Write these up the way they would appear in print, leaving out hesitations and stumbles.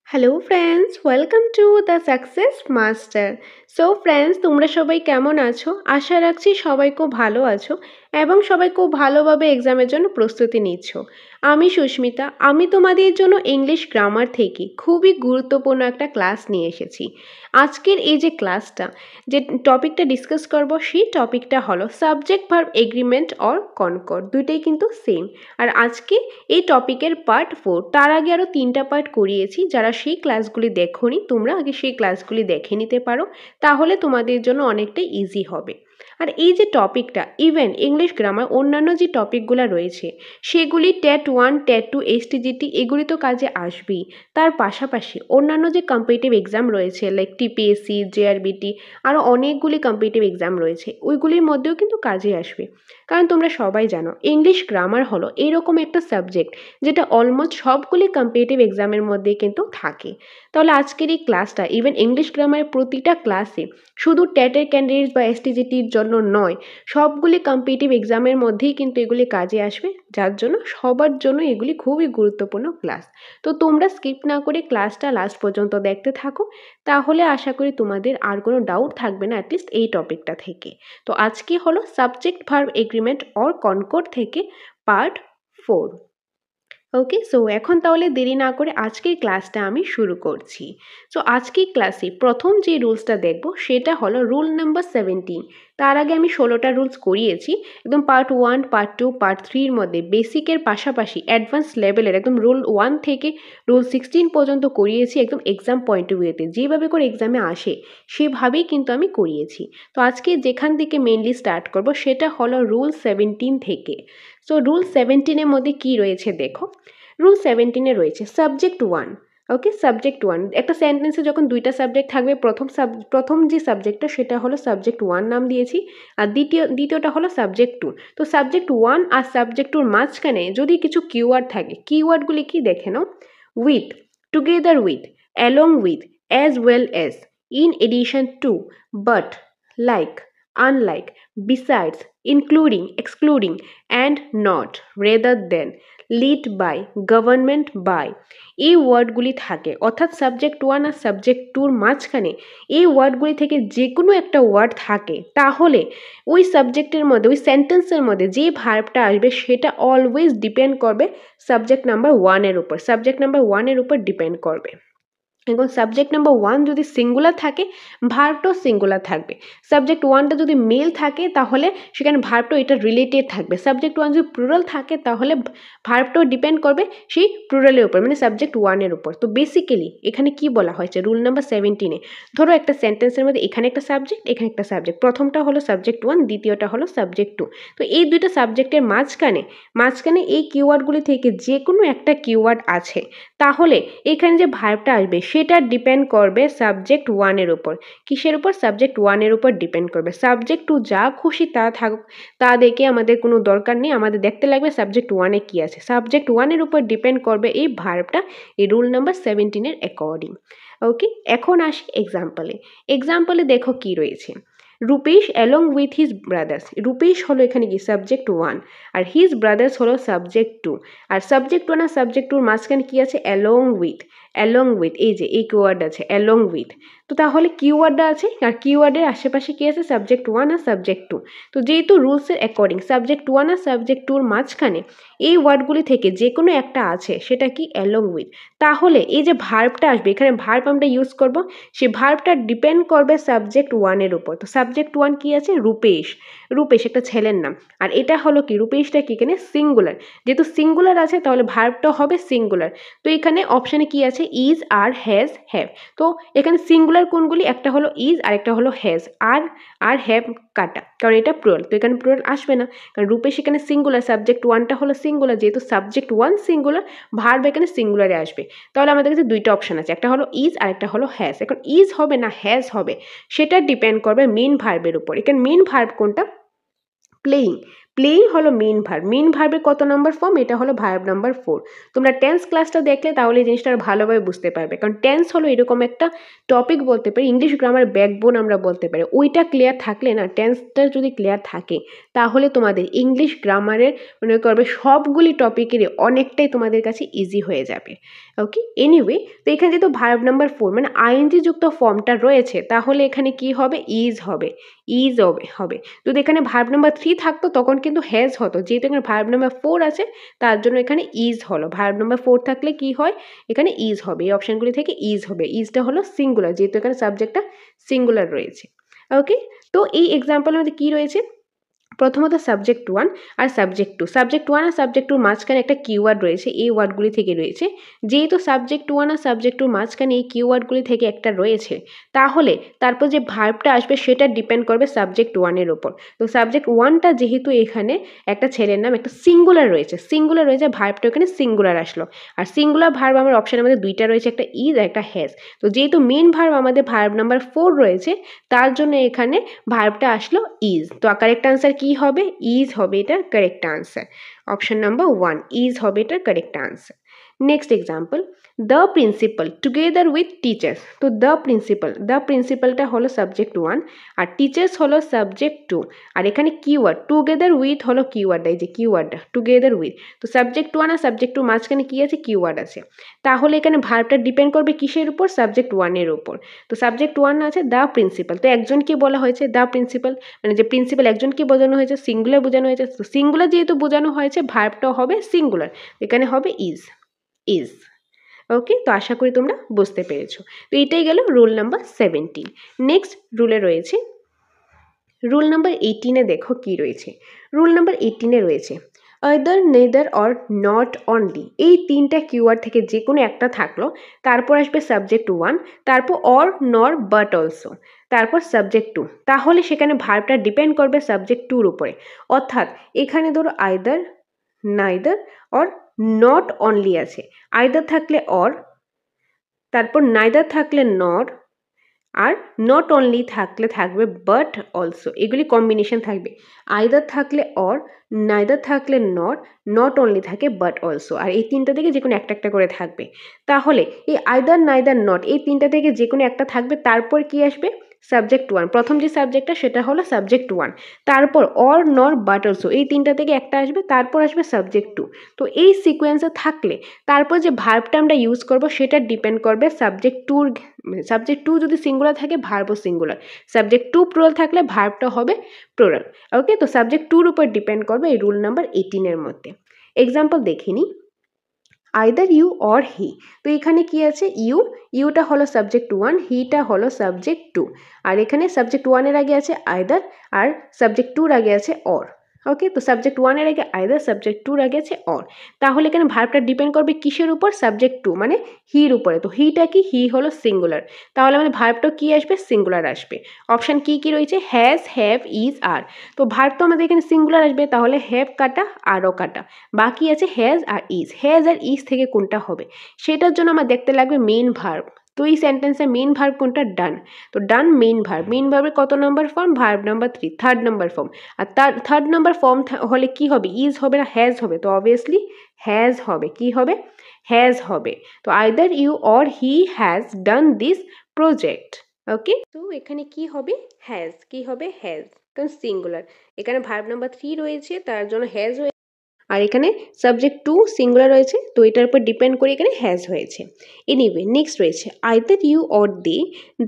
Hello friends, welcome to the success master. So friends, তোমরা সবাই কেমন আছো? আশা রাখছি সবাই খুব ভালো আছো এবং সবাই খুব ভালোভাবে এক্সামের জন্য প্রস্তুতি নিচ্ছ। আমি সুস্মিতা, আমি তোমাদের জন্য ইংলিশ গ্রামার থেকে খুবই গুরুত্বপূর্ণ একটা ক্লাস নিয়ে এসেছি। আজকের এই যে ক্লাসটা, যে টপিকটা ডিসকাস করব, সেই টপিকটা হলো subject verb agreement or concord. দুইটাই কিন্তু সেম। আর আজকে এই টপিকের পার্ট 4। তার আগে আরও 3টা পার্ট করিয়েছি। যারা সেই ক্লাসগুলি দেখোনি, তোমরা আগে সেই ক্লাসগুলি দেখে নিতে পারো, তাহলে তোমাদের জন্য অনেকটা ইজি হবে। আর এই যে টপিকটা, ইভেন ইংলিশ গ্রামার অন্যান্য যে টপিকগুলো রয়েছে সেগুলি টেট 1, টেট 2, এসটিজিটি এগুলি তো কাজে আসবেই। তার পাশাপাশি অন্যান্য যে কম্পিটিটিভ এক্সাম রয়েছে লাইক টিপিএসসি, জেআরবিটি, আরও অনেকগুলি কম্পিটিটিভ এক্সাম রয়েছে, ওইগুলির মধ্যেও কিন্তু কাজে আসবে। কারণ তোমরা সবাই জানো ইংলিশ গ্রামার হলো এরকম একটা সাবজেক্ট যেটা অলমোস্ট সবগুলি কম্পিটিটিভ এক্সামের মধ্যে কিন্তু থাকে। তাহলে আজকের এই ক্লাসটা ইভেন ইংলিশ গ্রামারের প্রতিটা ক্লাসে শুধু টেটের ক্যান্ডিডেটস বা এসটিজিটির জন্য নয়, সবগুলি কম্পিটিটিভ এক্সামের মধ্যেই কিন্তু এগুলি কাজে আসবে, যার জন্য সবার জন্য এগুলি খুবই গুরুত্বপূর্ণ ক্লাস। তো তোমরা স্কিপ না করে ক্লাসটা লাস্ট পর্যন্ত দেখতে থাকো, তাহলে আশা করি তোমাদের আর কোনো ডাউট থাকবে না অ্যাটলিস্ট এই টপিকটা থেকে। তো আজকে হলো subject verb agreement or concord থেকে পার্ট 4। ওকে, সো এখন তাহলে দেরি না করে আজকের ক্লাসটা আমি শুরু করছি। সো আজকের ক্লাসে প্রথম যে রুলসটা দেখব সেটা হলো রুল নাম্বার 17। তার আগে আমি 16টা রুলস করিয়েছি, একদম পার্ট 1, পার্ট 2, পার্ট 3-র মধ্যে বেসিকের পাশাপাশি অ্যাডভান্স লেভেলের একদম রুল 1 থেকে রুল 16 পর্যন্ত করিয়েছি, একদম এক্সাম পয়েন্ট অফ ভিউতে যেভাবে করে এক্সামে আসে সেভাবেই কিন্তু আমি করিয়েছি। তো আজকে যেখান থেকে মেনলি স্টার্ট করব সেটা হলো রুল 17 থেকে। সো রুল 17-এর মধ্যে কি রয়েছে দেখো। রুল 17-এ রয়েছে সাবজেক্ট 1। ওকে, সাবজেক্ট 1 একটা সেন্টেন্সে যখন দুইটা সাবজেক্ট থাকবে, প্রথম যে সাবজেক্টটা সেটা হলো সাবজেক্ট 1 নাম দিয়েছি, আর দ্বিতীয়টা হলো সাবজেক্ট 2। তো সাবজেক্ট 1 আর সাবজেক্ট 2-র মাঝখানে যদি কিছু কিওয়ার্ড থাকে, কিওয়ার্ডগুলি কি দেখে নাও। With, together with, along with, as well as, in addition to, but, like, unlike, besides, including, excluding, and not, rather than, lead by, government by, এই ওয়ার্ডগুলি থাকে। অর্থাৎ সাবজেক্ট 1 আর সাবজেক্ট 2-র মাঝখানে এই ওয়ার্ডগুলি থেকে যে কোনো একটা ওয়ার্ড থাকে, তাহলে ওই সাবজেক্টের মধ্যে, ওই সেন্টেন্সের মধ্যে যে ভার্বটা আসবে সেটা অলওয়েজ ডিপেন্ড করবে সাবজেক্ট নাম্বার 1-এর উপর, সাবজেক্ট নাম্বার 1-এর উপর ডিপেন্ড করবে। এবং সাবজেক্ট নাম্বার 1 যদি সিঙ্গুলার থাকে, ভার্বটাও সিঙ্গুলার থাকবে। সাবজেক্ট 1টা যদি মেল থাকে তাহলে সেখানে ভার্বটাও এটা রিলেটেড থাকবে। সাবজেক্ট 1 যদি প্লুরাল থাকে তাহলে ভার্বটাও ডিপেন্ড করবে সেই প্লুরালের উপর, মানে সাবজেক্ট 1-এর উপর। তো বেসিক্যালি এখানে কি বলা হয়েছে রুল নাম্বার 17-এ, ধরো একটা সেন্টেন্সের মধ্যে এখানে একটা সাবজেক্ট, এখানে একটা সাবজেক্ট, প্রথমটা হলো সাবজেক্ট 1, দ্বিতীয়টা হলো সাবজেক্ট 2। তো এই দুইটা সাবজেক্টের মাঝখানে এই কিওয়ার্ডগুলি থেকে যে কোনো একটা কিওয়ার্ড আছে, তাহলে এখানে যে ভার্বটা আসবে সেটা ডিপেন্ড করবে সাবজেক্ট 1-এর উপর। কিসের উপর? সাবজেক্ট 1-এর উপর ডিপেন্ড করবে। সাবজেক্ট 2 যা খুশি তা থাকুক, তা দেখে আমাদের কোনো দরকার নেই, আমাদের দেখতে লাগবে সাবজেক্ট 1-এ কী আছে। সাবজেক্ট 1-এর উপর ডিপেন্ড করবে এই ভার্বটা, এই রুল নাম্বার 17-এর অ্যাকর্ডিং। ওকে, এখন আসি এক্সাম্পলে দেখো কি রয়েছে। Rupesh along with his brothers, Rupesh হলো এখানে কি সাবজেক্ট 1, আর হিজ ব্রাদার্স হলো সাবজেক্ট 2। আর সাবজেক্ট 1 আর সাবজেক্ট 2-র মাঝখানে কি আছে? অ্যালং উইথ, এই যে এই কিওয়ার্ড আছে অ্যালং উইথ। তো তাহলে কিওয়ার্ডটা আছে, আর কিওয়ার্ডের আশেপাশে কি আছে? সাবজেক্ট 1 আর সাবজেক্ট 2। তো যেহেতু রুলসের অ্যাকর্ডিং সাবজেক্ট 1 আর সাবজেক্ট 2-র মাঝখানে এই ওয়ার্ডগুলি থেকে যে কোনো একটা আছে, সেটা কি? Along with. তাহলে এই যে ভার্বটা আসবে, এখানে ভার্ব আমরা ইউজ করব, সেই ভার্বটা ডিপেন্ড করবে সাবজেক্ট 1-এর উপর। তো সাবজেক্ট 1 কি আছে? রূপেশ একটা ছেলের নাম, আর এটা হলো কি? রূপেশটা কি এখানে সিঙ্গুলার, যেহেতু সিঙ্গুলার আছে তাহলে ভার্বটা হবে সিঙ্গুলার। তো এখানে অপশানে কি আছে? Is, are, has, have. তো এখানে সিঙ্গুলার কোনগুলি? একটা হলো ইজ আর একটা হলো হ্যাজ, আর হ্যাভ কাটা, কারণ এটা প্লুরাল, তো এখানে প্লুরাল আসবে না, কারণ রূপেশ এখানে সিঙ্গুলার, সাবজেক্ট 1টা হলো সিঙ্গুলার, যেহেতু সাবজেক্ট 1 সিঙ্গুলার, ভার্ব এখানে সিঙ্গুলারে আসবে। তাহলে আমাদের কাছে দুইটা অপশান আছে, একটা হলো ইজ আর একটা হলো হ্যাজ। এখন ইজ হবে না হ্যাজ হবে, সেটা ডিপেন্ড করবে মেন ভার্বের উপর। এখানে মেন ভার্ব কোনটা? প্লেয়িং। প্লেইং হলো মেইন ভার্বের কত নাম্বার ফর্ম, এটা হলো ভার্ব নাম্বার 4। তোমরা টেন্স ক্লাসটা দেখলে তাহলে এই জিনিসটা ভালোভাবে বুঝতে পারবে, কারণ টেন্স হলো এরকম একটা টপিক বলতে পারি, ইংলিশ গ্রামার ব্যাকবোন আমরা বলতে পারি। ওইটা ক্লিয়ার থাকলে না, টেন্সটা যদি ক্লিয়ার থাকে তাহলে তোমাদের ইংলিশ গ্রামারের মনে করবে সবগুলি টপিকেরই অনেকটাই তোমাদের কাছে ইজি হয়ে যাবে। ওকে, এনিওয়ে, তো এখানে যেহেতু ভার্ব নাম্বার 4 মানে আইএনজি যুক্ত ফর্মটা রয়েছে, তাহলে এখানে কি হবে, ইজ হবে, হবে। যদি এখানে ভার্ব নাম্বার 3 থাকতো তখন কিন্তু হ্যাজ হতো, যেহেতু এখানে ভার্ব নাম্বার 4 আছে তার জন্য এখানে ইজ হলো। ভার্ব নাম্বার 4 থাকলে কি হয়, এখানে ইজ হবে, এই অপশনগুলি থেকে ইজ হবে। ইজটা হলো সিঙ্গুলার, যেহেতু এখানে সাবজেক্টটা সিঙ্গুলার রয়েছে। ওকে, তো এই এক্সাম্পলের মধ্যে কি রয়েছে, প্রথমত সাবজেক্ট 1 আর সাবজেক্ট 2। সাবজেক্ট 1 আর সাবজেক্ট 2 মাঝখানে একটা কিওয়ার্ড রয়েছে, এই ওয়ার্ডগুলি থেকে রয়েছে। যেহেতু সাবজেক্ট 1 আর সাবজেক্ট 2 মাঝখানে এই কিওয়ার্ডগুলি থেকে একটা রয়েছে, তাহলে তারপর যে ভার্বটা আসবে সেটা ডিপেন্ড করবে সাবজেক্ট 1-এর ওপর। তো সাবজেক্ট 1টা যেহেতু এখানে একটা ছেলের নাম, একটা সিঙ্গুলার রয়েছে, ভার্বটা এখানে সিঙ্গুলার আসলো। আর সিঙ্গুলার ভার্ব আমার অপশানের মধ্যে দুইটা রয়েছে, একটা ইজ আর একটা হ্যাজ। তো যেহেতু মেন ভার্ব আমাদের ভার্ব নাম্বার 4 রয়েছে, তার জন্য এখানে ভার্বটা আসলো ইজ। তো কারেক্ট আনসার কি হবে, ইজ হবে এটার correct answer. Option number 1 is হবে এটার correct answer. Next example, the principal together with teachers. তো দ্য প্রিন্সিপালটা হলো সাবজেক্ট 1 আর টিচার্স হলো সাবজেক্ট 2। আর এখানে কিওয়ার্ড টুগেদার উইথ হলো কিওয়ার্ডটা, এই যে কিওয়ার্ডটা টুগেদার উইথ। তো সাবজেক্ট 1 আর সাবজেক্ট 2 মাঝখানে কি আছে, কিওয়ার্ড আছে। তাহলে এখানে ভার্বটা ডিপেন্ড করবে কিসের উপর, সাবজেক্ট 1-এর উপর। তো সাবজেক্ট 1 আছে দ্য প্রিন্সিপাল, তো একজনকে বলা হয়েছে দ্য প্রিন্সিপাল, মানে যে প্রিন্সিপাল একজনকে বোঝানো হয়েছে, সিঙ্গুলার বোঝানো হয়েছে। তো সিঙ্গুলার যেহেতু বোঝানো হয়েছে, ভার্বটাও হবে সিঙ্গুলার, এখানে হবে ইজ। ওকে, তো আশা করি তোমরা বুঝতে পেরেছো। তো এটাই গেল রুল নাম্বার 17। নেক্সট রুলে রয়েছে রুল নাম্বার 18-এ, দেখো কি রয়েছে। রুল নাম্বার 18-এ রয়েছে either, neither or not only. এই তিনটা কিওয়ার্ড থেকে যে কোনো একটা থাকলো, তারপর আসবে সাবজেক্ট 1, তারপর অর, নর, বাট অলসো, তারপর সাবজেক্ট 2। তাহলে সেখানে ভার্বটা ডিপেন্ড করবে সাবজেক্ট 2-র উপরে। অর্থাৎ এখানে ধরো either, neither or not only আছে। আইদার থাকলে অর, তারপর নাইদার থাকলে নর, আর নট অনলি থাকলে থাকবে বাট অলসো। এগুলি কম্বিনেশন থাকবে। আইদার থাকলে অর, নাইদার থাকলে নট অনলি থাকে বাট অলসো। আর এই তিনটা থেকে যে কোনো একটা একটা করে থাকবে। তাহলে এই আইদার, নাইদার, নট এই তিনটা থেকে যে কোনো একটা থাকবে, তারপর কি আসবে, সাবজেক্ট 1। প্রথম যে সাবজেক্টটা সেটা হলো সাবজেক্ট 1, তারপর অর, নর, বাট অলসো এই তিনটা থেকে একটা আসবে, তারপর আসবে সাবজেক্ট 2। তো এই সিকোয়েন্সে থাকলে তারপর যে ভার্বটা আমরা ইউজ করব সেটা ডিপেন্ড করবে সাবজেক্ট 2-র। সাবজেক্ট 2 যদি সিঙ্গুলার থাকে, ভার্বও সিঙ্গুলার। সাবজেক্ট 2 প্লুরাল থাকলে ভার্বটা হবে প্লুরাল। ওকে, তো সাবজেক্ট 2-র উপর ডিপেন্ড করবে এই রুল নাম্বার 18-এর মধ্যে। এক্সাম্পল দেখে নিই, আইদার ইউ অর হি। তো এখানে কি আছে, ইউটা হলো সাবজেক্ট 1, হিটা হলো সাবজেক্ট 2। আর এখানে সাবজেক্ট 1-এর আগে আছে আইদার, আর সাবজেক্ট 2-র আগে আছে অর। ওকে, তো সাবজেক্ট 1-এর আগে আইদার, সাবজেক্ট 2-র আগে আছে অর। তাহলে এখানে ভার্বটা ডিপেন্ড করবে কিসের উপর, সাবজেক্ট 2 মানে হির উপরে। তো হিটা কি, হি হলো সিঙ্গুলার, তাহলে আমাদের ভার্বটা কি আসবে, সিঙ্গুলার আসবে। অপশান কি কি রয়েছে, হ্যাজ, হ্যাভ, ইজ, আর। তো ভার্ব তো আমাদের এখানে সিঙ্গুলার আসবে, তাহলে হ্যাভ কাটা, আরও কাটা, বাকি আছে has are is. Has are is থেকে কোনটা হবে, সেটার জন্য আমার দেখতে লাগবে মেইন ভার্ব। তো এই সেন্টেন্সের মেইন ভার্ব কোনটা, ডান। তো ডান মেইন ভার্বের কত নম্বর form, verb number 3, third number form. আর তার থার্ড নাম্বার ফর্ম হলে কি হবে, ইজ হবে না হ্যাজ হবে, তো অবভিয়াসলি হ্যাজ হবে। কি হবে, হ্যাজ হবে। তো either you or he has done this project. Okay, তো এখানে কি হবে, হ্যাজ। কি হবে, হ্যাজ, কারণ সিঙ্গুলার। এখানে ভার্ব নাম্বার 3 রয়েছে, তার জন্য হ্যাজ হয়ে, আর এখানে সাবজেক্ট 2 সিঙ্গুলার রয়েছে, তো এটার উপর ডিপেন্ড করে এখানে হ্যাজ হয়েছে। এনিওয়ে, নেক্সট রয়েছে either you or they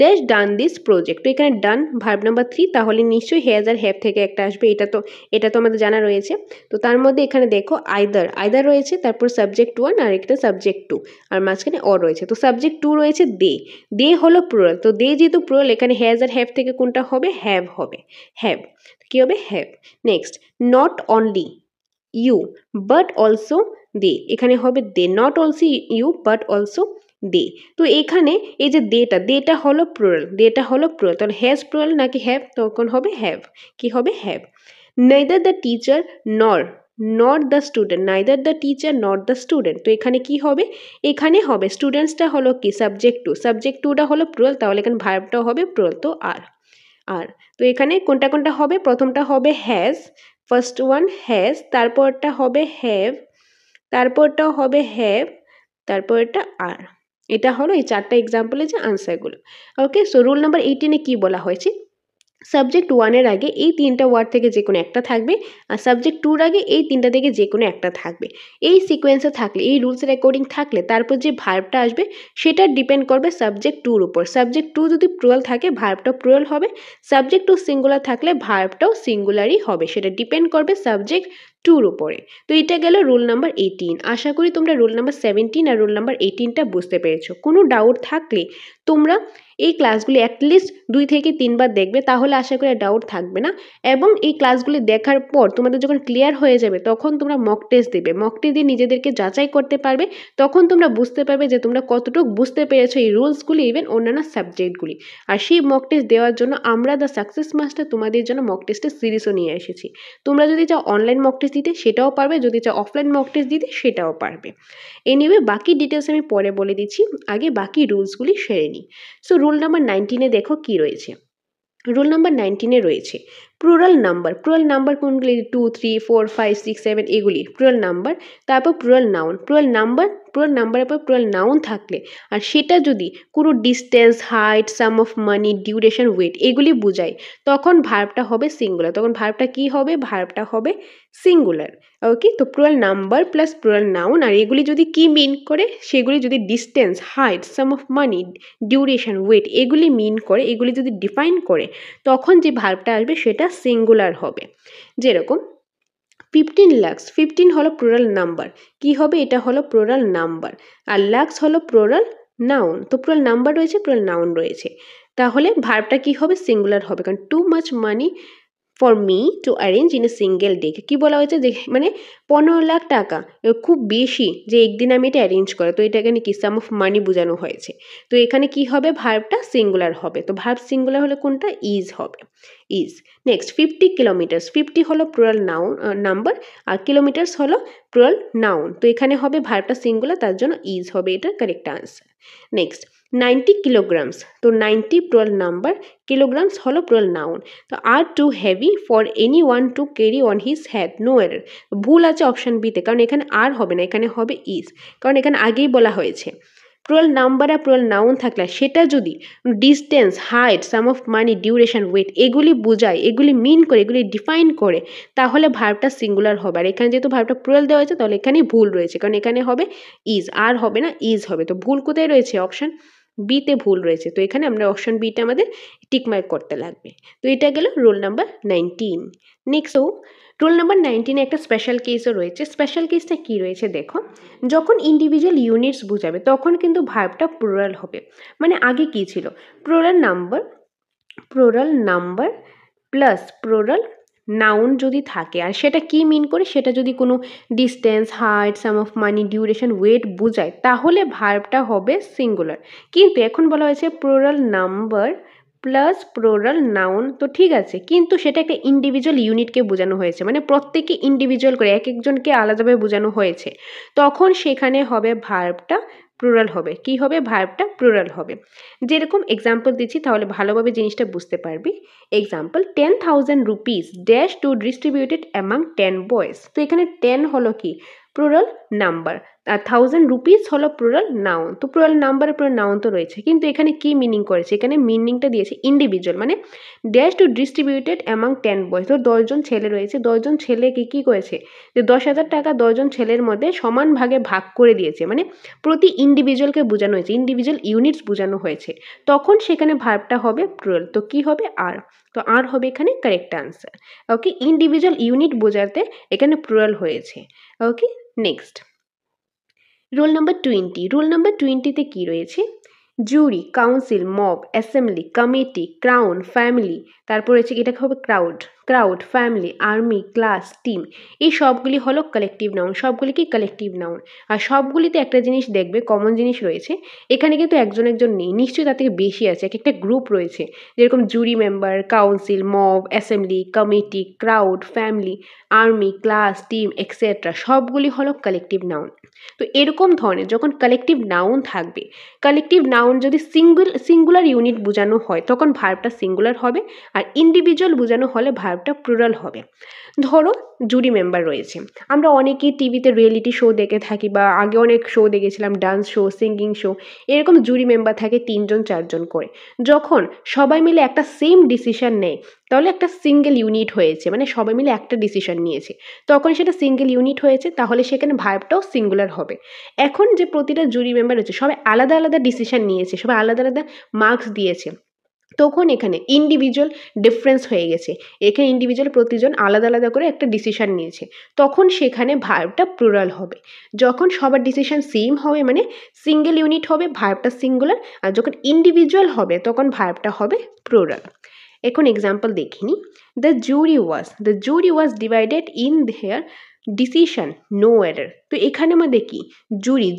dash done this project. তো এখানে ডান ভার্ব নাম্বার 3, তাহলে নিশ্চয়ই হ্যাজ আর হ্যাভ থেকে একটা আসবে, এটা তো আমাদের জানা রয়েছে। তো তার মধ্যে এখানে দেখো আইদার রয়েছে, তারপর সাবজেক্ট 1 আর একটা সাবজেক্ট 2, আর মাঝখানে অর রয়েছে। তো সাবজেক্ট 2 রয়েছে দে হলো প্লুরাল, তো দে যেহেতু প্লুরাল, এখানে হ্যাজ আর হ্যাভ থেকে কোনটা হবে, হ্যাভ হবে। কি হবে, have. Next, not only you but also they, এখানে হবে they, not also you but also they. তো এখানে এই যে দেটা হলো প্লুরাল, তাহলে হ্যাজ প্লুরাল নাকি হ্যাভ, তখন হবে হ্যাভ। কি হবে, have. Neither the teacher not the student, neither the teacher not the student. তো এখানে কি হবে, এখানে হবে স্টুডেন্টসটা হলো কি সাবজেক্ট 2টা হলো প্লুরাল, তাহলে এখানে ভার্বটাও হবে প্লুরাল, তো আর। তো এখানে কোনটা হবে, প্রথমটা হবে হ্যাজ, ফার্স্ট ওয়ান হ্যাজ, তারপরটা হবে হ্যাভ, তারপরটাও হবে হ্যাভ, তারপরটা আর। এটা হলো এই 4টা এক্সাম্পলের যে আনসারগুলো। ওকে, সো রুল নাম্বার 18-এ কি বলা হয়েছে, সাবজেক্ট 1-এর আগে এই 3টা ওয়ার্ড থেকে যে কোনো একটা থাকবে, আর সাবজেক্ট 2-র আগে এই 3টা থেকে যে কোনো একটা থাকবে। এই সিকোয়েন্সে থাকলে, এই রুলসের অ্যাকর্ডিং থাকলে তারপর যে ভার্বটা আসবে সেটা ডিপেন্ড করবে সাবজেক্ট 2-র উপর। সাবজেক্ট 2 যদি প্লুরাল থাকে ভার্বটা প্লুরাল হবে, সাবজেক্ট 2 সিঙ্গুলার থাকলে ভার্বটাও সিঙ্গুলারই হবে, সেটা ডিপেন্ড করবে সাবজেক্ট 2-র উপরে। তো এটা গেল রুল নাম্বার 18। আশা করি তোমরা রুল নাম্বার 17 আর রুল নাম্বার 18টা বুঝতে পেরেছো। কোনো ডাউট থাকলে তোমরা এই ক্লাসগুলি অ্যাটলিস্ট 2 থেকে 3 বার দেখবে, তাহলে আশা করি ডাউট থাকবে না। এবং এই ক্লাসগুলি দেখার পর তোমাদের যখন ক্লিয়ার হয়ে যাবে তখন তোমরা মক টেস্ট দেবে, মক টেস্ট দিয়ে নিজেদেরকে যাচাই করতে পারবে। তখন তোমরা বুঝতে পারবে যে তোমরা কতটুকু বুঝতে পেরেছো এই রুলসগুলি, ইভেন অন্যান্য সাবজেক্টগুলি। আর সেই মক টেস্ট দেওয়ার জন্য আমরা দ্য সাকসেস মাস্টার তোমাদের জন্য মক টেস্টের সিরিজও নিয়ে এসেছি। তোমরা যদি চাও অনলাইন মক টেস্ট দিতে সেটাও পারবে, যদি চাও অফলাইন মক টেস্ট দিতে সেটাও পারবে। এনিওয়ে বাকি ডিটেলস আমি পরে বলে দিচ্ছি, আগে বাকি রুলসগুলি সেরে নিই। সো রুল নাম্বার 19-এ দেখো কি রয়েছে। রুল নাম্বার 19-এ রয়েছে প্লুরাল নাম্বার। প্লুরাল নাম্বার কোনগুলি, 2, 3, 4, 5, 6, 7 এগুলি প্লুরাল নাম্বার। তারপর প্লুরাল নাউন, প্লুরাল নাম্বারের পর প্লুরাল নাউন থাকলে আর সেটা যদি কোনো distance, height, sum of money, duration, weight এগুলি বোঝায় তখন ভার্বটা হবে সিঙ্গুলার। তখন ভার্বটা কি হবে, ভার্বটা হবে সিঙ্গুলার। ওকে, তো plural number plus plural noun, আর এগুলি যদি কি মিন করে, সেগুলি যদি distance, height, sum of money, duration, weight এগুলি মিন করে, এগুলি যদি ডিফাইন করে, তখন যে ভার্বটা আসবে সেটা সিঙ্গুলার হবে। যেরকম 15 lakhs, 15 হলো প্লুরাল নাম্বার, কি হবে, এটা হলো প্লুরাল নাম্বার। আর লাক্স হলো প্লুরাল নাউন, তো প্লুরাল নাম্বার রয়েছে, প্লুরাল নাউন রয়েছে, তাহলে ভার্বটা কি হবে, সিঙ্গুলার হবে। কারণ too much money for me to arrange in a single day, কি বলা হয়েছে যে মানে 15 লাখ টাকা খুব বেশি যে একদিন আমি এটা অ্যারেঞ্জ করে, তো এটা এখানে কি সাম অফ মানি বোঝানো হয়েছে। তো এখানে কি হবে, ভার্বটা সিঙ্গুলার হবে। তো ভার্ব সিঙ্গুলার হলে কোনটা, ইজ হবে, ইজ। নেক্সট 50 কিলোমিটার্স, 50 হলো প্লুরাল নাউন নাম্বার, আর কিলোমিটার্স হলো প্লুরাল নাউন, তো এখানে হবে ভার্বটা সিঙ্গুলার, তার জন্য ইজ হবে এটা কারেক্ট আনসার। নেক্সট 90 kilograms, তো 90 প্লুরাল নাম্বার, kilograms হলো প্লুরাল নাউন। তো are too heavy for anyone to carry on his head, no error. ভুল আছে অপশন বিতে, কারণ এখানে আর হবে না, এখানে হবে ইজ, কারণ এখানে আগেই বলা হয়েছে প্লুরাল নাম্বার আর প্লুরাল নাউন থাকলে সেটা যদি distance, height, sum of money, duration, weight এগুলি বোঝায়, এগুলি মিন করে, এগুলি ডিফাইন করে, তাহলে ভার্বটা সিঙ্গুলার হবে। আর এখানে যেহেতু ভার্বটা প্লুরাল দেওয়া হয়েছে তাহলে এখানেই ভুল রয়েছে, কারণ এখানে হবে ইজ, আর হবে না, ইজ হবে। তো ভুল কোথায় রয়েছে, অপশন বিতে ভুল রয়েছে, তো এখানে আমরা অপশন বিটা আমাদের টিকমার্ক করতে লাগবে। তো এটা গেল roll number 19। Next roll number 19-এ একটা স্পেশাল কেসও রয়েছে। স্পেশাল কেসটা কি রয়েছে দেখো, যখন ইন্ডিভিজুয়াল ইউনিটস বোঝাবে তখন কিন্তু ভার্বটা প্লুরাল হবে। মানে আগে কি ছিল, plural number plus plural noun যদি থাকে, আর সেটা কি মিন করে, সেটা যদি কোনো distance, height, sum of money, duration, weight বোঝায়, তাহলে ভার্বটা হবে সিঙ্গুলার। কিন্তু এখন বলা হয়েছে plural number plus plural noun, তো ঠিক আছে, কিন্তু সেটা একটা ইন্ডিভিজুয়াল ইউনিটকে বোঝানো হয়েছে, মানে প্রত্যেকে ইন্ডিভিজুয়াল করে এক একজনকে আলাদাভাবে বোঝানো হয়েছে, তখন সেখানে হবে ভার্বটা প্লুরাল হবে। কি হবে, ভার্বটা প্লুরাল হবে। যেরকম এক্সাম্পল দিচ্ছি তাহলে ভালোভাবে জিনিসটা বুঝতে পারবি। Example 10,000 rupees dash to distributed among 10 boys. তো এখানে 10 হলো কি, প্লুরাল নাম্বার, আর 1000 rupees হলো প্লুরাল নাউন। তো প্লুরাল নাম্বার প্লুরাল নাউন তো রয়েছে, কিন্তু এখানে কি মিনিং করেছে, এখানে মিনিংটা দিয়েছে ইন্ডিভিজুয়াল, মানে dash to distributed among 10 boys. তো 10 জন ছেলে রয়েছে, 10 জন ছেলেকে কি করেছে, যে 10,000 টাকা 10 জন ছেলের মধ্যে সমান ভাগে ভাগ করে দিয়েছে, মানে প্রতি ইন্ডিভিজুয়ালকে বোঝানো হয়েছে, ইন্ডিভিজুয়াল ইউনিটস বোঝানো হয়েছে, তখন সেখানে ভার্বটা হবে প্লুরাল। তো কি হবে, আর, তো আর হবে এখানে correct answer. Okay, individual unit বোঝাতে এখানে প্লুরাল হয়েছে। Okay, next roll number 20। Roll number 20-তে কি রয়েছে, jury, council, mob, assembly, committee, crown, family, তারপর হচ্ছে এটাকে হবে crowd, family, army, class, team, এই সবগুলি হলো কালেকটিভ নাউন, সবগুলি কি কালেকটিভ নাউন। আর সবগুলিতে একটা জিনিস দেখবে, কমন জিনিস রয়েছে, এখানে কিন্তু একজন নেই, নিশ্চয়ই তার থেকে বেশি আছে, এক একটা গ্রুপ রয়েছে, যেরকম জুরি member, council, mob, assembly, committee, crowd, family, army, class, team etcetera, সবগুলি হলো কালেকটিভ নাউন। তো এরকম ধরনের যখন কালেকটিভ নাউন থাকবে, কালেকটিভ নাউন যদি সিঙ্গুলার ইউনিট বোঝানো হয় তখন ভার্বটা সিঙ্গুলার হবে, আর ইন্ডিভিজুয়াল বোঝানো হলে ভার্ব ভার্বটা প্লুরাল হবে। ধরো জুরি মেম্বার রয়েছে, আমরা অনেকেই টিভিতে রিয়েলিটি শো দেখে থাকি বা আগে অনেক শো দেখেছিলাম, ডান্স শো, সিঙ্গিং শো, এরকম জুরি মেম্বার থাকে 3জন 4জন করে। যখন সবাই মিলে একটা সেম ডিসিশন নেয় তাহলে একটা সিঙ্গেল ইউনিট হয়েছে, মানে সবাই মিলে একটা ডিসিশন নিয়েছে, তখন সেটা সিঙ্গেল ইউনিট হয়েছে, তাহলে সেখানে ভার্বটাও সিঙ্গুলার হবে। এখন যে প্রতিটা জুরি মেম্বার রয়েছে সবাই আলাদা আলাদা ডিসিশন নিয়েছে, সবাই আলাদা আলাদা মার্কস দিয়েছে, তখন এখানে ইন্ডিভিজুয়াল ডিফারেন্স হয়ে গেছে, এখানে ইন্ডিভিজুয়াল প্রতিজন আলাদা আলাদা করে একটা ডিসিশন নিয়েছে, তখন সেখানে ভার্বটা প্লুরাল হবে। যখন সবার ডিসিশন সেম হবে মানে সিঙ্গেল ইউনিট হবে, ভার্বটা সিঙ্গুলার, আর যখন ইন্ডিভিজুয়াল হবে তখন ভার্বটা হবে প্লুরাল। এখন এক্সাম্পল দেখিনি। The jury was divided in their decision no error. তো এখানে আমাদের কি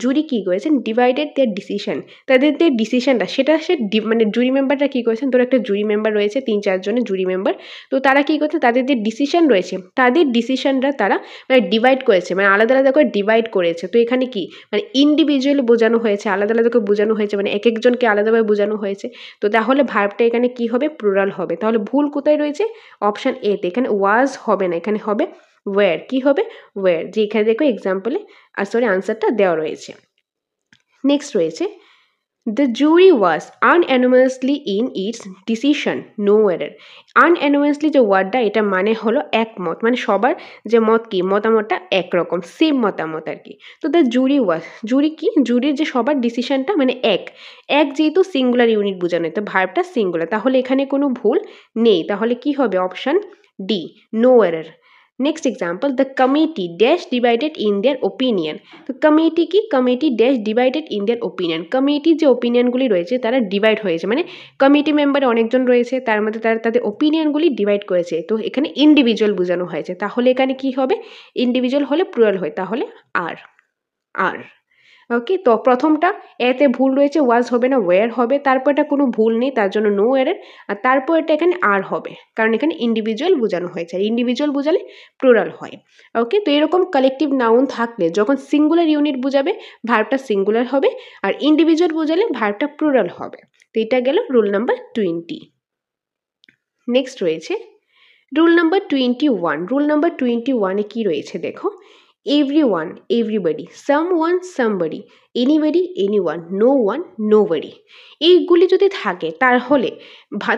জুরি কী করেছেন, ডিভাইডেড দেয়ার ডিসিশন, তাদের যে ডিসিশনটা সেটা সে মানে জুরি মেম্বাররা কী করেছেন, তোর একটা জুরি মেম্বার রয়েছে 3-4 জনের জুরি মেম্বার, তো তারা কী করছে, তাদের যে ডিসিশন রয়েছে তাদের ডিসিশনটা তারা মানে ডিভাইড করেছে, মানে আলাদা আলাদা করে ডিভাইড করেছে। তো এখানে কি মানে ইন্ডিভিজুয়াল বোঝানো হয়েছে, আলাদা আলাদা করে বোঝানো হয়েছে, মানে এক একজনকে আলাদাভাবে বোঝানো হয়েছে। তো তাহলে ভার্বটা এখানে কি হবে, প্লুরাল হবে। তাহলে ভুল কোথায় রয়েছে, অপশান এতে, এখানে ওয়াজ হবে না, এখানে হবে ওয়্যার। কি হবে, ওয়্যার, যে এখানে দেখো এক্সাম্পলে আনসারটা দেওয়া রয়েছে। নেক্সট রয়েছে the jury was unanimously in its decision no error. Unanimously যে ওয়ার্ডটা, এটা মানে হলো একমত, মানে সবার যে মত কি মতামতটা একরকম, সেম মতামত আর কি। তো দ্য জুরি ওয়াজ, জুরি কি, জুরির যে সবার ডিসিশনটা মানে এক যেহেতু সিঙ্গুলার ইউনিট বোঝানো, তো ভার্বটা সিঙ্গুলার, তাহলে এখানে কোনো ভুল নেই, তাহলে কি হবে, option D, no error. Next example, the committee dash divided in their opinion. তো কমিটি কি, committee dash divided in their opinion, কমিটির যে ওপিনিয়নগুলি রয়েছে তারা ডিভাইড হয়েছে, মানে কমিটি মেম্বারে অনেকজন রয়েছে, তার মধ্যে তারা তাদের ওপিনিয়নগুলি ডিভাইড করেছে। তো এখানে ইন্ডিভিজুয়াল বোঝানো হয়েছে, তাহলে এখানে কি হবে, ইন্ডিভিজুয়াল হলে প্লুরাল হয়, তাহলে আর। ওকে, তো প্রথমটা এতে ভুল রয়েছে, ওয়াজ হবে না ওয়্যার হবে, তারপরটা কোনো ভুল নেই তার জন্য নো এরর, আর তারপরটা এখানে আর হবে, কারণ এখানে ইন্ডিভিজুয়াল বোঝানো হয়েছে, আর ইন্ডিভিজুয়াল বোঝালে প্লুরাল হয়। ওকে, তো এরকম কালেকটিভ নাউন থাকলে যখন সিঙ্গুলার ইউনিট বোঝাবে ভার্বটা সিঙ্গুলার হবে, আর ইন্ডিভিজুয়াল বোঝালে ভার্বটা প্লুরাল হবে। তো এটা গেল রুল নাম্বার 20। নেক্সট রয়েছে রুল নাম্বার 21। রুল নাম্বার 21-এ কী রয়েছে দেখো, everyone everybody, someone somebody, anybody anyone, no one nobody, এইগুলি যদি থাকে তাহলে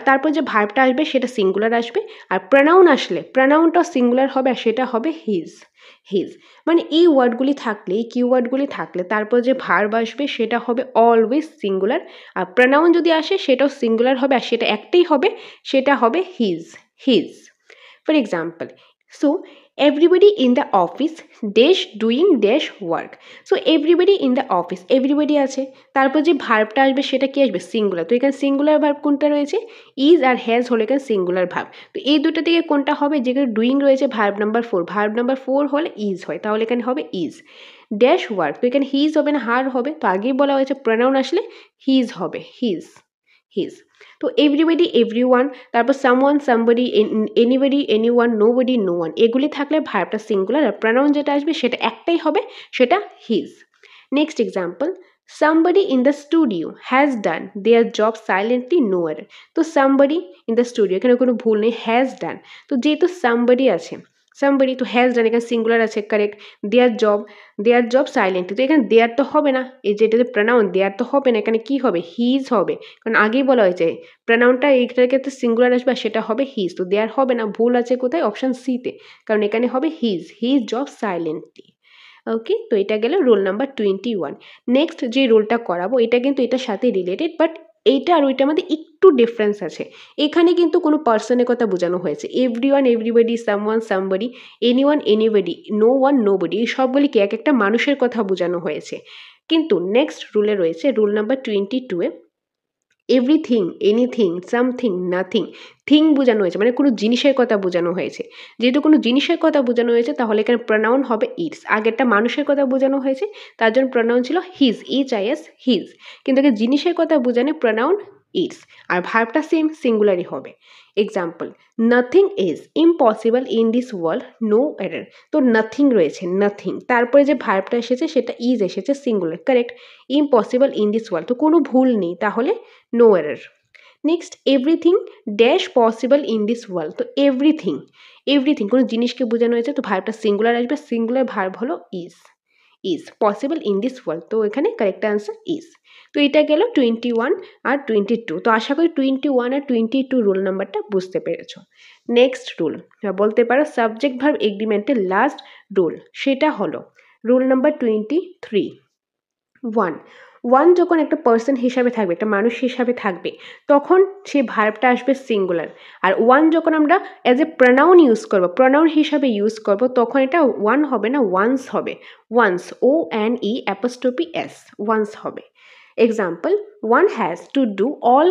তারপর যে ভার্বটা আসবে সেটা সিঙ্গুলার আসবে, আর প্রনাউন আসলে প্রনাউনটাও সিঙ্গুলার হবে, আর সেটা হবে হিজ। মানে এই ওয়ার্ডগুলি থাকলে, এই কিওয়ার্ডগুলি থাকলে তারপর যে ভার্ব আসবে সেটা হবে অলওয়েজ সিঙ্গুলার, আর প্রনাউন যদি আসে সেটাও সিঙ্গুলার হবে, আর সেটা একটাই হবে, সেটা হবে his. For example, so everybody in the office dash doing dash work. So everybody in the office, everybody আছে, তারপর যে ভার্বটা আসবে সেটা কি আসবে, সিঙ্গুলার। তো এখানে সিঙ্গুলার ভার্ব কোনটা রয়েছে, ইজ আর হ্যাজ হলে এখানে সিঙ্গুলার ভার্ব। তো এই দুটো থেকে কোনটা হবে, যেখানে ডুইং রয়েছে ভার্ব নাম্বার 4, ভার্ব নাম্বার 4 হলে ইজ হয়, তাহলে এখানে হবে ইজ। ড্যাশ ওয়ার্ক, তো এখানে হিজ হবে না হার হবে, তো আগেই বলা হয়েছে প্রনাউন আসলে হিজ হবে, হিজ। তো এভরিবডি এভরিওয়ান, তারপর someone somebody, anybody anyone, nobody no one, এগুলি থাকলে ভার্বটা সিঙ্গুলার, আর প্রনাউন যেটা আসবে সেটা একটাই হবে, সেটা his. Next example, somebody in the studio has done their job silently no error. তো somebody in the studio, এখানে কোনো ভুল নেই, has done, তো যেহেতু somebody আছে, somebody তো has done এখানে সিঙ্গুলার আছে, কারেক্ট। their job silently, তো এখানে দেয়ার তো হবে না, এই যেটা যে প্রনাউন দেয়ার তো হবে না, এখানে কি হবে, হিজ হবে, কারণ আগেই বলা হয়েছে প্রনাউনটা এইটার ক্ষেত্রে সিঙ্গুলার আসবে, সেটা হবে হিজ, তো দেয়ার হবে না, ভুল আছে কোথায়, অপশান সিতে, কারণ এখানে হবে হিজ জব সাইলেন্টলি। ওকে, তো এটা গেল রুল নাম্বার 21। নেক্সট যে রুলটা করাবো এটা কিন্তু এটার সাথে রিলেটেড, বাট এইটা আর ওইটার মধ্যে একটু ডিফারেন্স আছে। এখানে কিন্তু কোনো পার্সনের কথা বোঝানো হয়েছে, everyone everybody, someone somebody, anyone anybody, no one nobody, এই সবগুলিকে এক একটা মানুষের কথা বোঝানো হয়েছে। কিন্তু নেক্সট রুলে রয়েছে রুল নাম্বার 22-এ everything, anything, something, nothing, thing বোঝানো হয়েছে, মানে কোনো জিনিসের কথা বোঝানো হয়েছে। যেহেতু কোনো জিনিসের কথা বোঝানো হয়েছে তাহলে এখানে প্রনাউন হবে ইটস। আগেরটা মানুষের কথা বোঝানো হয়েছে তার জন্য প্রনাউন ছিল হিজ, HIS হিজ, কিন্তু এখানে জিনিসের কথা বোঝানো প্রনাউন ইটস, আর ভার্বটা সেম সিঙ্গুলারই হবে। Example, nothing is impossible in this world no error. তো নাথিং রয়েছে, নাথিং, তারপরে যে ভার্বটা এসেছে সেটা ইজ এসেছে singular, correct. Impossible in this world, তো কোনো ভুল নেই, তাহলে no error. Next everything dash possible in this world, তো এভরিথিং এভরিথিং কোনো জিনিসকে বোঝানো হয়েছে, তো ভার্বটা সিঙ্গুলার আসবে, সিঙ্গুলার ভার্ব হলো is possible in this world, তো এখানে কারেক্ট আনসার ইজ। তো এটা গেল 21 আর 22। তো আশা করি 21 আর 22 রুল নাম্বারটা বুঝতে পেরেছো। নেক্সট রুল বলতে পারো সাবজেক্ট ভার্ব এগ্রিমেন্টের লাস্ট রুল, সেটা হলো রুল নাম্বার 23। ওয়ান যখন একটা পার্সন হিসাবে থাকবে, একটা মানুষ হিসাবে থাকবে, তখন সে ভার্বটা আসবে সিঙ্গুলার। আর ওয়ান যখন আমরা অ্যাজ এ প্রনাউন ইউজ করবো, প্রনাউন হিসাবে ইউজ করবো, তখন এটা ওয়ান হবে না, ওয়ান্স হবে। ওয়ান্স, ONE'(S), ওয়ান্স হবে। Example, one has to do all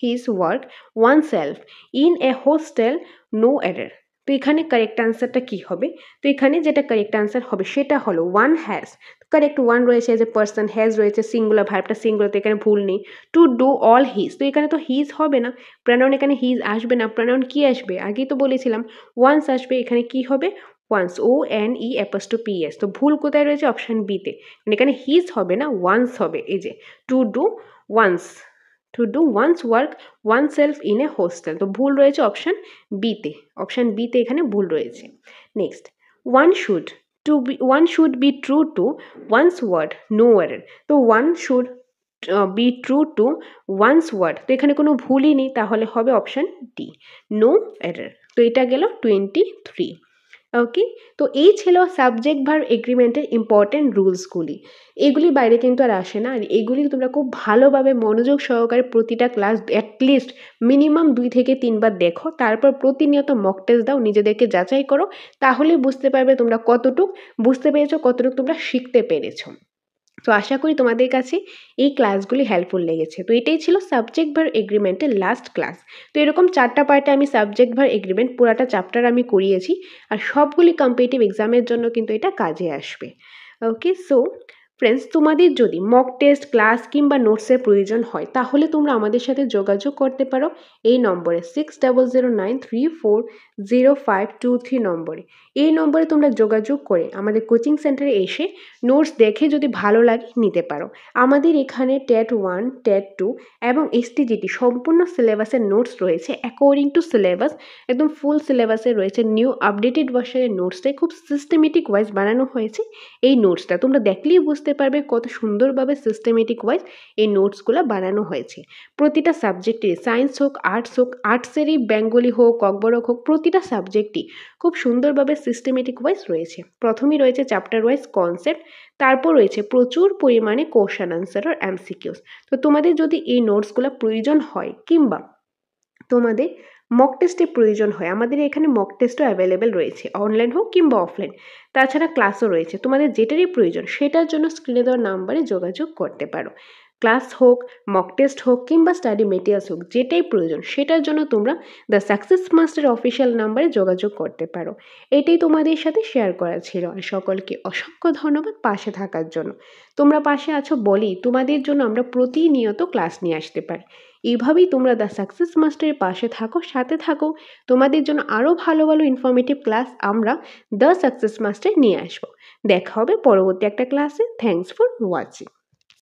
his work oneself in a hostel, no error. তো এখানে কারেক্ট আনসারটা কী হবে? তো এখানে যেটা কারেক্ট আনসার হবে সেটা হলো ওয়ান হ্যাজ, কারেক্ট, ওয়ান রয়েছে এজ এ পার্সন, হ্যাজ রয়েছে সিঙ্গুলার, ভার্বটা সিঙ্গুলার, তো এখানে ভুল নেই। টু ডু অল হিজ, তো এখানে তো হিজ হবে না, প্রনাউন এখানে হিজ আসবে না, প্রনাউন কি আসবে? আগেই তো বলেছিলাম ওয়ান্স আসবে, এখানে কি হবে? ওয়ান্স, ONE'(S), তো ভুল কোথায় রয়েছে? অপশান বিতে, এখানে হিজ হবে না, ওয়ান্স হবে। এই যে to do once, to do once work oneself in a hostel, তো ভুল রয়েছে অপশান বিতে, অপশান বিতে এখানে ভুল রয়েছে। Next, one should one should be true to one's word, no error, তো one should be true to one's word, তো এখানে কোনো ভুলই নেই, তাহলে হবে অপশান ডি, নো এরর। তো এটা গেল 23। ওকে, তো এই ছিল সাবজেক্ট ভার্ব এগ্রিমেন্টের ইম্পর্টেন্ট রুলসগুলি। এগুলি বাইরে কিন্তু আর আসে না, আর এগুলি তোমরা খুব ভালোভাবে মনোযোগ সহকারে প্রতিটা ক্লাস অ্যাটলিস্ট মিনিমাম 2 থেকে 3 বার দেখো, তারপর প্রতিনিয়ত মক টেস্ট দাও, নিজেদেরকে যাচাই করো, তাহলে বুঝতে পারবে তোমরা কতটুক বুঝতে পেরেছো, কতটুক তোমরা শিখতে পেরেছো। তো আশা করি তোমাদের কাছে এই ক্লাসগুলি হেল্পফুল লেগেছে। তো এটাই ছিল সাবজেক্ট ভার্ব এগ্রিমেন্টের লাস্ট ক্লাস। তো এরকম 4টা পার্টে আমি সাবজেক্ট ভার্ব এগ্রিমেন্ট পুরাটা চ্যাপ্টার আমি করিয়েছি, আর সবগুলি কম্পিটিটিভ এক্সামের জন্য কিন্তু এটা কাজে আসবে। ওকে, সো ফ্রেন্ডস, তোমাদের যদি মক টেস্ট, ক্লাস কিংবা নোটসের প্রয়োজন হয়, তাহলে তোমরা আমাদের সাথে যোগাযোগ করতে পারো এই নম্বরে 6009340523 নম্বরে। এই নম্বরে তোমরা যোগাযোগ করে আমাদের কোচিং সেন্টারে এসে নোটস দেখে যদি ভালো লাগে নিতে পারো। আমাদের এখানে টেট 1, টেট 2 এবং STGT সম্পূর্ণ সিলেবাসের নোটস রয়েছে অ্যাকর্ডিং টু সিলেবাস, একদম ফুল সিলেবাসে রয়েছে। নিউ আপডেটেড ভার্সনের নোটসটাই খুব সিস্টেমেটিক ওয়াইজ বানানো হয়েছে। এই নোটসটা তোমরা দেখলেই বুঝতে পারবে কত সুন্দরভাবে সিস্টেমেটিক ওয়াইজ এই নোটসগুলো বানানো হয়েছে। প্রতিটা সাবজেক্টে, সায়েন্স হোক, আর্টস হোক, আর্টসেরই বেঙ্গলি হোক, ককবরক হোক, প্রতিটা সাবজেক্টই খুব সুন্দরভাবে সিস্টেমেটিক ওয়াইজ রয়েছে। প্রথমেই রয়েছে চ্যাপ্টার ওয়াইজ কনসেপ্ট, তারপর রয়েছে প্রচুর পরিমাণে কোশ্চেন আনসার আর MCQs। তো তোমাদের যদি এই নোটসগুলো প্রয়োজন হয় কিংবা তোমাদের মক টেস্টের প্রয়োজন হয়, আমাদের এখানে মক টেস্টও অ্যাভেলেবেল রয়েছে, অনলাইন হোক কিংবা অফলাইন, তাছাড়া ক্লাসও রয়েছে। তোমাদের যেটারই প্রয়োজন সেটার জন্য স্ক্রিনে দেওয়া নাম্বারে যোগাযোগ করতে পারো। ক্লাস হোক, মক টেস্ট হোক কিংবা স্টাডি মেটেরিয়ালস হোক, যেটাই প্রয়োজন সেটার জন্য তোমরা দ্য সাকসেস মাস্টার অফিসিয়াল নাম্বারে যোগাযোগ করতে পারো। এটাই তোমাদের সাথে শেয়ার করা ছিল, আর সকলকে অসংখ্য ধন্যবাদ পাশে থাকার জন্য। তোমরা পাশে আছো বলেই তোমাদের জন্য আমরা প্রতিনিয়ত ক্লাস নিয়ে আসতে পারি। এইভাবেই তোমরা দ্য সাকসেস মাস্টারের পাশে থাকো, সাথে থাকো, তোমাদের জন্য আরও ভালো ভালো ইনফরমেটিভ ক্লাস আমরা দ্য সাকসেস মাস্টার নিয়ে আসবো। দেখা হবে পরবর্তী একটা ক্লাসে। Thanks for watching.